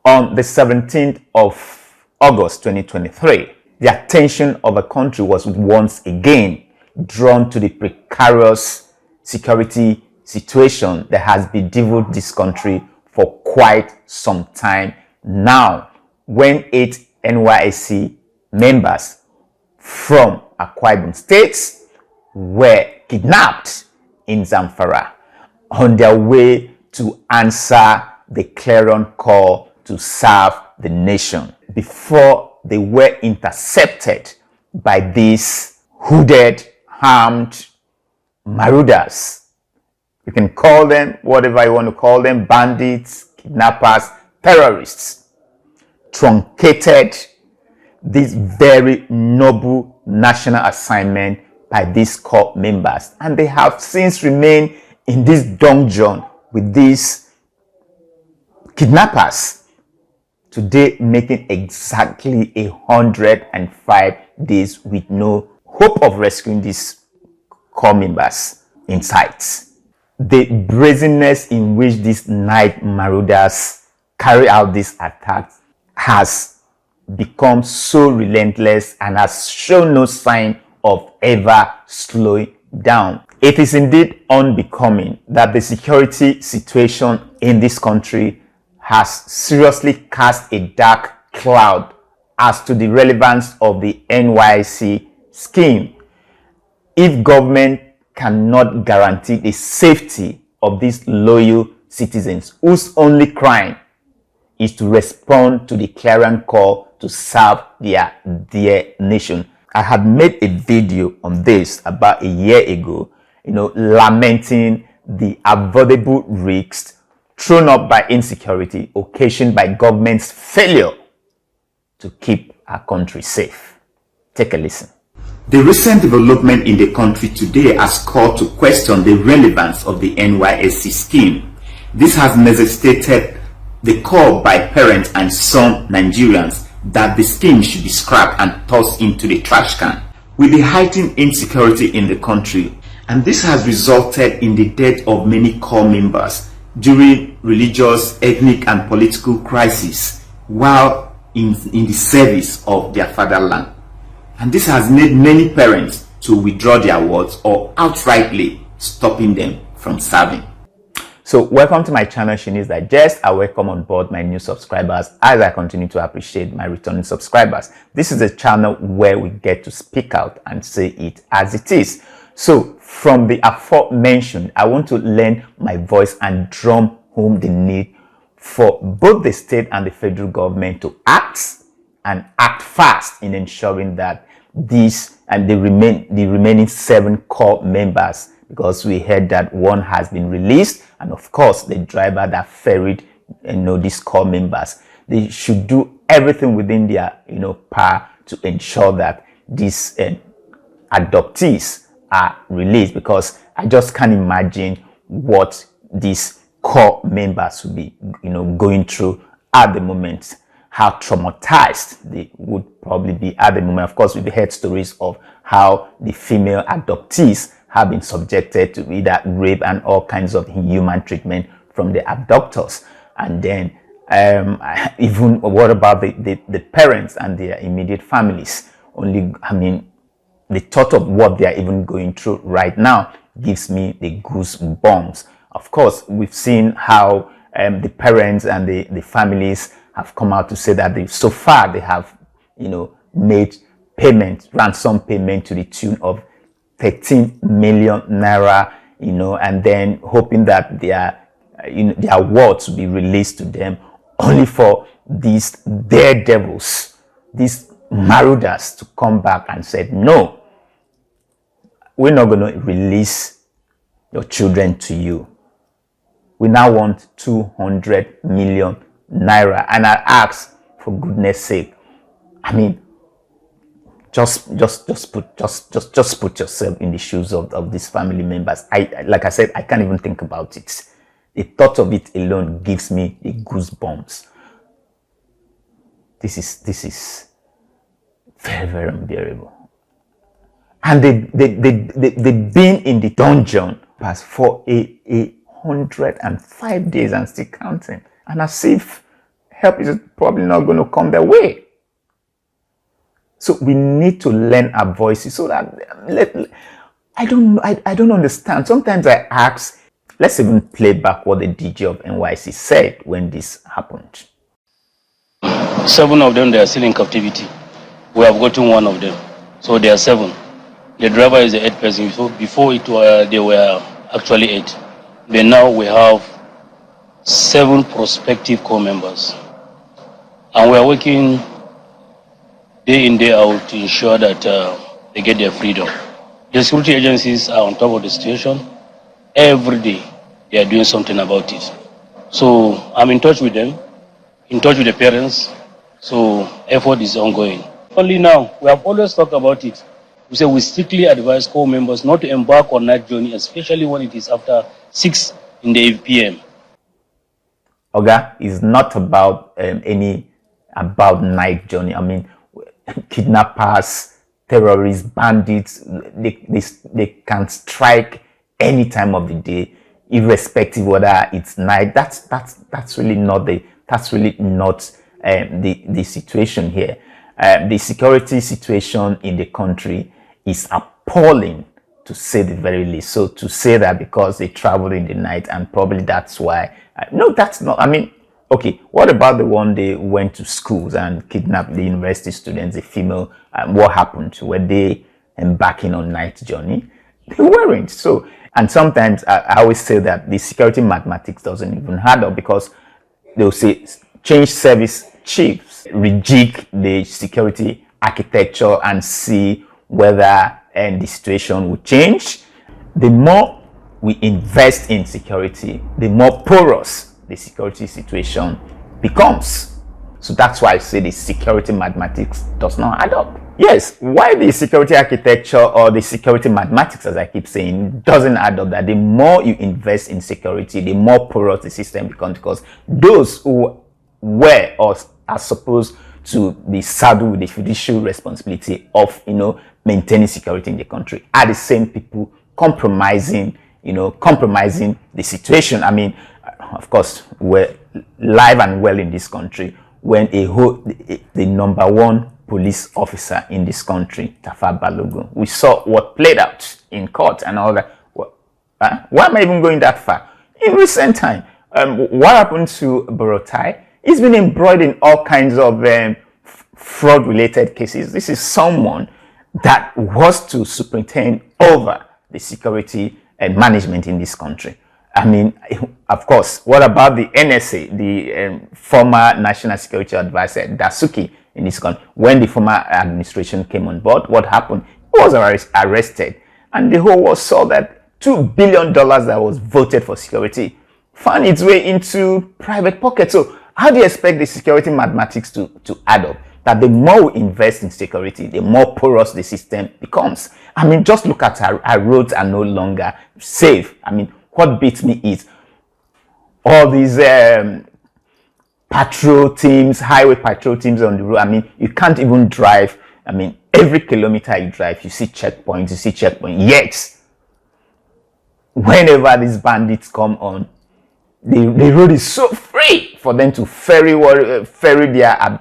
On the 17th of August 2023, the attention of the country was once again drawn to the precarious security situation that has bedeviled this country for quite some time now, when 8 Nysc members from Akwa Ibom State were kidnapped in Zamfara on their way to answer the clarion call to serve the nation, before they were intercepted by these hooded, armed marauders. You can call them whatever you want to call them: bandits, kidnappers, terrorists. Truncated this very noble national assignment by these corps members, and they have since remained in this dungeon with these kidnappers, today making exactly 105 days with no hope of rescuing these corps members in sight. The brazenness in which these night marauders carry out these attacks has become so relentless and has shown no sign of ever slowing down. It is indeed unbecoming that the security situation in this country has seriously cast a dark cloud as to the relevance of the Nysc scheme. If government cannot guarantee the safety of these loyal citizens whose only crime is to respond to the clarion call to serve their dear nation. I had made a video on this about a year ago, lamenting the avoidable risks thrown up by insecurity occasioned by government's failure to keep our country safe. Take a listen. The recent development in the country today has called to question the relevance of the Nysc scheme. This has necessitated the call by parents and some Nigerians that the scheme should be scrapped and tossed into the trash can. With the heightened insecurity in the country, and this has resulted in the death of many corps members during religious, ethnic and political crises while in the service of their fatherland. And this has made many parents to withdraw their words or outrightly stopping them from serving. So welcome to my channel, Shini's Digest. I welcome on board my new subscribers as I continue to appreciate my returning subscribers. This is a channel where we get to speak out and say it as it is. So from the aforementioned, I want to lend my voice and drum home the need for both the state and the federal government to act and act fast in ensuring that these and the remaining 7 corps members, because we heard that one has been released, and of course the driver that ferried these corps members, they should do everything within their power to ensure that these abductees are released, because I just can't imagine what these corps members will be going through at the moment, how traumatized they would probably be at the moment. Of course, we've heard stories of how the female abductees have been subjected to either rape and all kinds of inhuman treatment from the abductors. And then even what about the parents and their immediate families? The thought of what they are even going through right now gives me the goosebumps. Of course, we've seen how the parents and the families have come out to say that so far they have, made payment, ransom payment to the tune of 13 million naira, and then hoping that their words will be released to them, only for these daredevils, these marauders, to come back and said, no, we're not going to release your children to you. We now want 200 million naira. And I ask, for goodness sake, just put yourself in the shoes of these family members. Like I said, I can't even think about it. The thought of it alone gives me the goosebumps. This is very, very unbearable. And they've been in the dungeon for 105 days and still counting. And as if help is probably not going to come their way. So we need to lend our voices so that I don't understand. Sometimes I ask, let's even play back what the DJ of NYC said when this happened. 7 of them, they are still in captivity. We have gotten 1 of them. So there are 7. The driver is the 8th person. So before they were actually 8. But now we have 7 prospective core members. And we are working day in, day out to ensure that they get their freedom. The security agencies are on top of the situation. Every day, they are doing something about it. So I'm in touch with them, in touch with the parents. So effort is ongoing. Only now, we have always talked about it. We say we strictly advise core members not to embark on night journey, especially when it is after 6 in the PM. Oga, is not about about night journey. I mean, kidnappers, terrorists, bandits, they can strike any time of the day, irrespective whether it's night. That's really not the situation here. The security situation in the country is appalling, to say the very least. So to say that because they travel in the night and probably that's why, no, that's not. I mean, okay, what about the one they went to schools and kidnapped the university students, the female? What happened? Were they embarking on night journey? They weren't. So, and sometimes I always say that the security mathematics doesn't even add up, because they'll say change service chiefs, rejig the security architecture and see whether the situation will change. The more we invest in security, the more porous the security situation becomes. So that's why I say the security mathematics does not add up. Yes, why the security architecture or the security mathematics, as I keep saying, doesn't add up, that the more you invest in security, the more porous the system becomes, because those who were or are supposed to be saddled with the fiduciary responsibility of, maintaining security in the country are the same people compromising the situation. I mean, of course, we're live and well in this country when the number 1 police officer in this country, Tafa Balogun, we saw what played out in court and all that. Why am I even going that far? In recent time, what happened to Borotai? He's been embroiled in all kinds of fraud-related cases. This is someone that was to superintend over the security and management in this country. I mean, of course, what about the NSA, the former National Security Advisor, Dasuki, in this country? When the former administration came on board, what happened? He was arrested, and the whole world saw that $2 billion that was voted for security found its way into private pockets. So how do you expect the security mathematics to add up? That the more we invest in security, the more porous the system becomes. I mean, just look at our roads are no longer safe. I mean, what beats me is all these patrol teams, highway patrol teams on the road. I mean, you can't even drive. I mean, every kilometer you drive, you see checkpoints, Yet, whenever these bandits come on, the road is so free for them to ferry their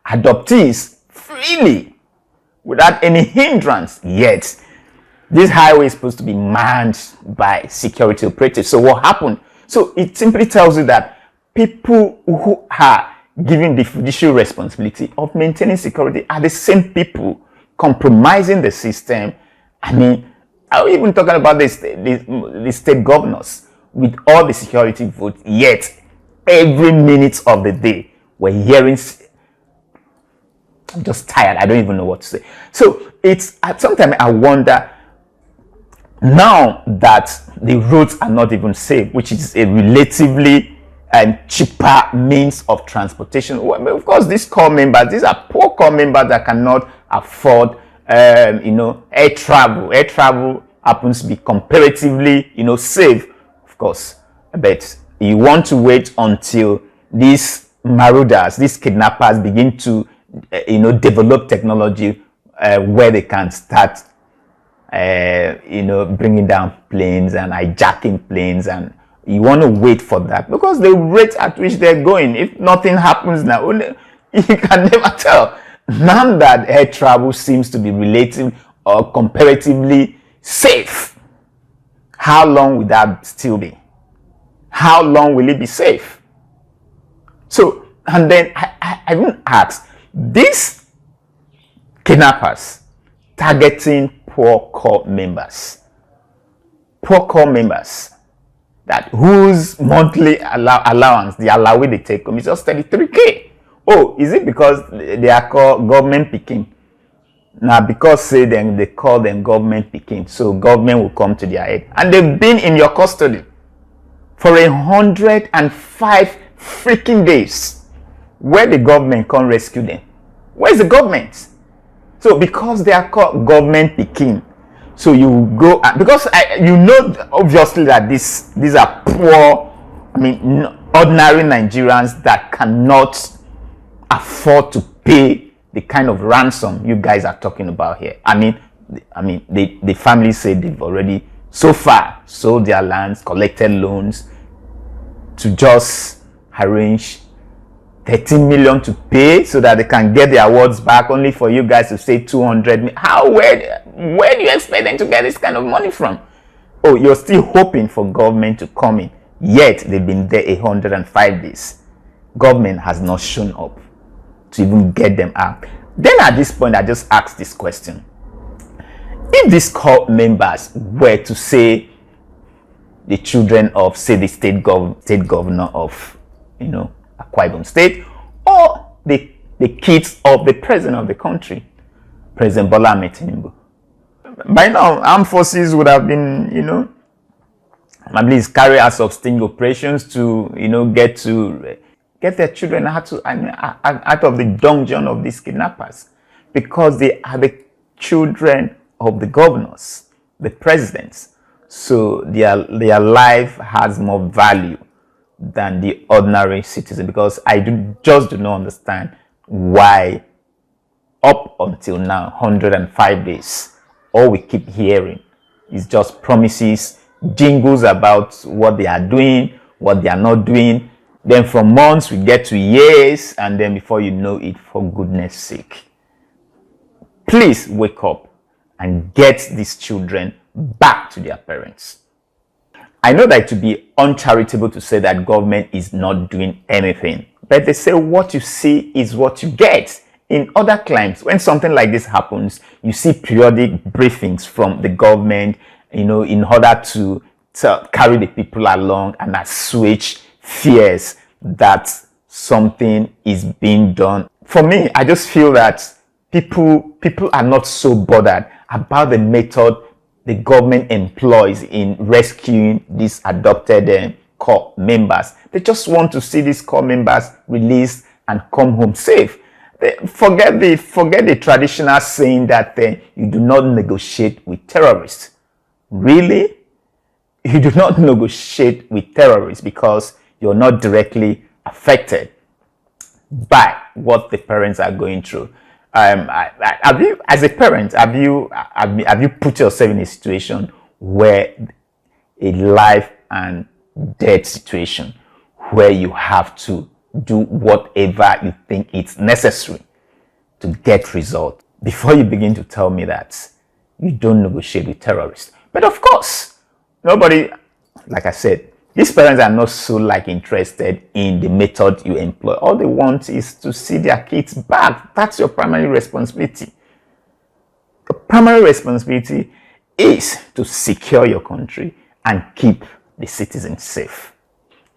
adoptees freely without any hindrance. Yet, this highway is supposed to be manned by security operatives. So what happened? So it simply tells you that people who are given the fiduciary responsibility of maintaining security are the same people compromising the system. I mean, are we even talking about the state governors with all the security votes? Yet, every minute of the day, we're hearing. I'm just tired. I don't even know what to say. So sometimes I wonder, now that the roads are not even safe, which is a relatively cheaper means of transportation. Well, of course, these core members, these are poor core members that cannot afford, air travel. Air travel happens to be comparatively, safe, of course. But you want to wait until these marauders, these kidnappers begin to, develop technology where they can start, bringing down planes and hijacking planes and You want to wait for that because the rate at which they're going, if nothing happens now, you can never tell. Now that air travel seems to be relative or comparatively safe, how long will that still be? How long will it be safe? So, and then I even asked, these kidnappers targeting poor corps members, that whose monthly allowance, the allowance they take home is just 33K. Oh, is it because they are called government picking? Now, because say them, they call them government picking, so government will come to their aid. And they've been in your custody for 105 freaking days. Where the government can't rescue them? Where's the government? So because they are called government picking, so you go, because you know obviously that these are poor, ordinary Nigerians that cannot afford to pay the kind of ransom you guys are talking about here. The family said they've already so far sold their lands, collected loans to just arrange 13 million to pay so that they can get their awards back, only for you guys to say 200 million. Where do you expect them to get this kind of money from? Oh, you're still hoping for government to come in, yet they've been there 105 days. Government has not shown up to even get them out. Then at this point, I just asked this question: if these corps members were to say the children of, say, the state governor of, Akwa Ibom State, or the kids of the president of the country, President Bola Ahmed Tinubu, by now armed forces would have been, at least carry out some sting operations to, get their children out of the dungeon of these kidnappers, because they are the children of the governors, the presidents. So their life has more value than the ordinary citizen, because I just do not understand why up until now, 105 days, all we keep hearing is just promises, jingles about what they are doing, what they are not doing. Then from months we get to years, and then before you know it, for goodness sake, please wake up and get these children back to their parents. I know that it would be uncharitable to say that government is not doing anything, but they say what you see is what you get. In other climes, when something like this happens, you see periodic briefings from the government, in order to carry the people along and assuage fears that something is being done. For me, I just feel that people are not so bothered about the method the government employs in rescuing these adopted corps members. They just want to see these corps members released and come home safe. Forget the traditional saying that you do not negotiate with terrorists. Really? You do not negotiate with terrorists because you're not directly affected by what the parents are going through. Have you, as a parent, have you put yourself in a situation where a life and death situation where you have to do whatever you think it's necessary to get results? Before you begin to tell me that you don't negotiate with terrorists. But of course, nobody, like I said, these parents are not so interested in the method you employ. All they want is to see their kids back. That's your primary responsibility. The primary responsibility is to secure your country and keep the citizens safe.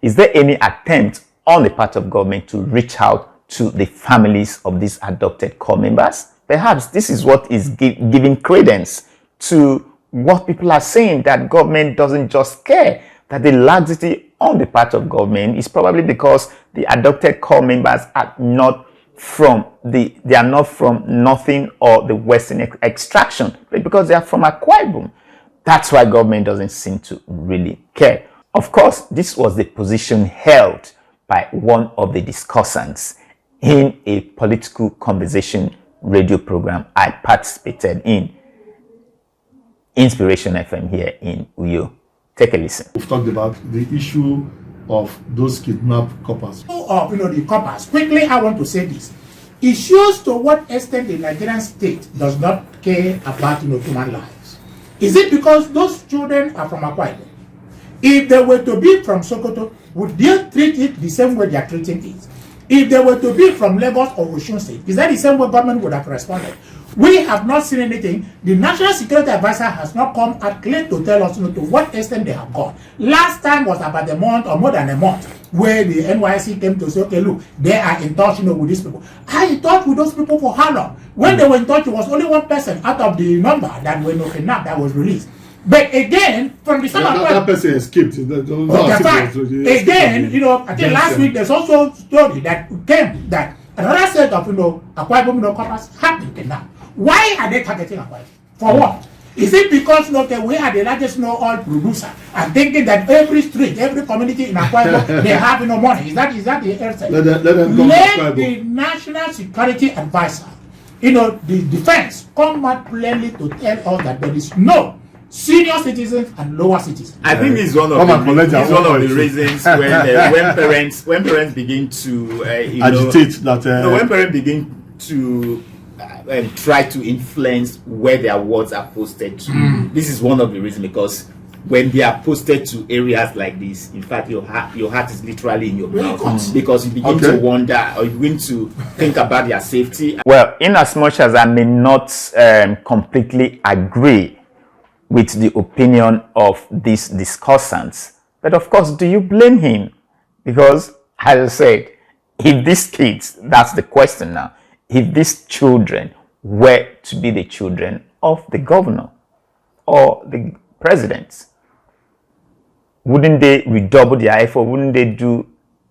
Is there any attempt on the part of government to reach out to the families of these adopted corps members? Perhaps this is what is giving credence to what people are saying, that government doesn't just care, that the laxity on the part of government is probably because the adopted corps members are not from nothing or the Western extraction, but because they are from Akwa Ibom. That's why government doesn't seem to really care. Of course, this was the position held by one of the discussants in a political conversation radio program I participated in, Inspiration FM here in Uyo. Take a listen. We've talked about the issue of those kidnapped coppers. Of the coppers. Quickly, I want to say this. It shows to what extent the Nigerian state does not care about human lives. Is it because those children are from Akwa? If they were to be from Sokoto, would they treat it the same way they are treating it? If they were to be from Lagos or Osun State, is that the same way government would have responded? We have not seen anything. The National Security Advisor has not come out clear to tell us to what extent they have gone. Last time was about a month or more than a month where the NYSC came to say, okay, look, they are in touch with these people. Are in touch with those people for how long? When they were in touch, it was only one person out of the number that were not kidnapped that was released. But again, from the summer, that person escaped. Okay, fine. Again, I think last week there's also a story that came that another set of Akwa Ibom coppers have been kidnapped. Why are they targeting Akwa Ibom? For what? Is it because we are the largest oil producer and thinking that every street, every community in Akwa Ibom they have money? Is that the answer? Let them come Let the National Security Advisor, the defense, come out plainly to tell us that there is no senior citizens and lower citizens. I think it's one of the reasons when parents begin to agitate that. When parents begin to try to influence where their words are posted to. This is one of the reasons, because when they are posted to areas like this, in fact, your heart is literally in your mouth, because you begin to wonder, or you begin to think about their safety. Well, in as much as I may not completely agree with the opinion of these discussants, but of course, do you blame him? Because, as I said, if these kids, that's the question now, if these children were to be the children of the governor or the president, wouldn't they redouble their effort? Wouldn't they do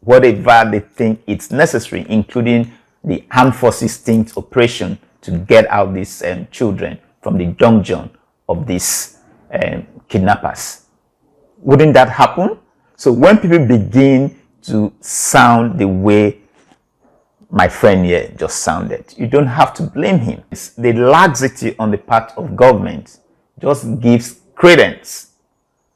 whatever they think it's necessary, including the armed forces sting operation, to get out these children from the dungeon of these kidnappers? Wouldn't that happen? So when people begin to sound the way my friend here just sounded, you don't have to blame him. The laxity on the part of government just gives credence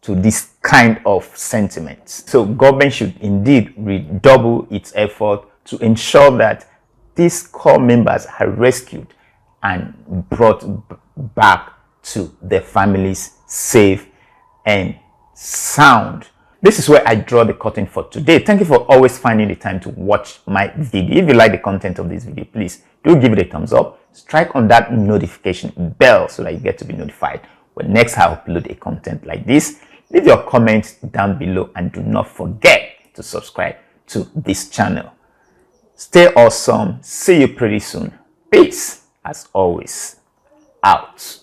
to this kind of sentiments. So government should indeed redouble its effort to ensure that these core members are rescued and brought back to their families safe and sound. This is where I draw the curtain for today. Thank you for always finding the time to watch my video. If you like the content of this video, please do give it a thumbs up. Strike on that notification bell so that you get to be notified when next I upload a content like this. Leave your comments down below and do not forget to subscribe to this channel. Stay awesome. See you pretty soon. Peace, as always. Out.